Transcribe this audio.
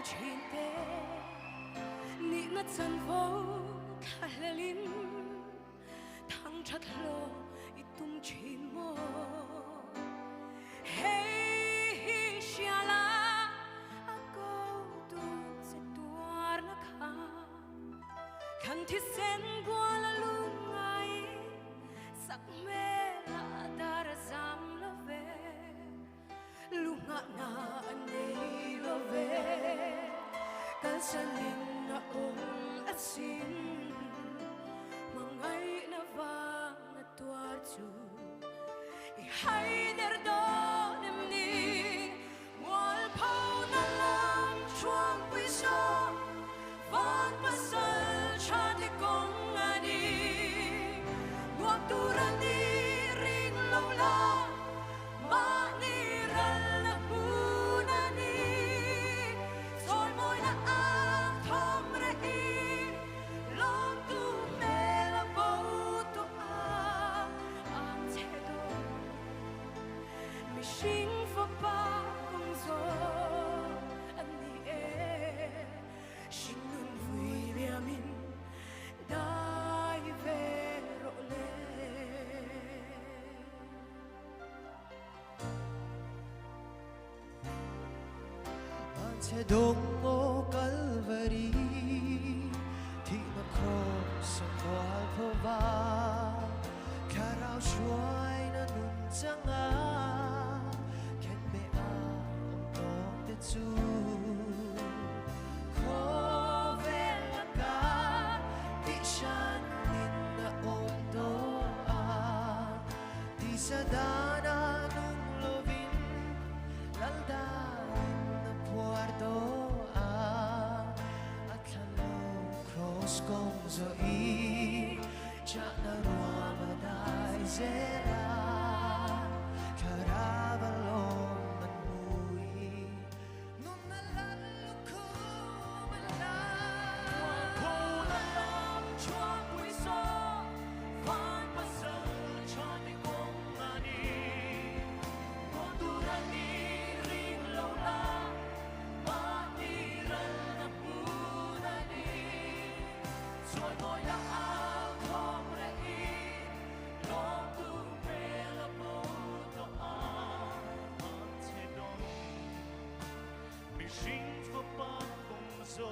chuyện tê nị na chân vô khá lim thăng chặt lo itum chuyện mơ hey shala ako tu se tuar na khăn thi sen qua la lungai sắc mê la dar zam lo ve lunga na anei lo ve kan sanin na asin mangai na vang na tuar chu I hai der don em ni wal pau na lam chuang pui so van pasal cha di kong ani ngok turan ni ring lo la ma ni ral na puna ni sol moi na ang thom re i long tu me la bo to ang che do mi sing for pa kong zo ani e sing nun vui bia min dai ve ro le Ante dongo Calvary Ti ma cross ang Golgotha Karao shuai na nun changa Ken me ang tong te chu Ko vela ka Ti shan nin na om do Ti sa dana nung lovin Laldain na puerto At lalong cross kong zo i Tiyak na ruwamadai zera Karabalong manmui Nung nalalo ko malang ko na lam chuang pui so van pasal cha di kong ani ngok turan ni ring lo la ma ni ral na puna ni soi moi na ang thom re i long tu me la bo to ang che don mi sing for pa kong so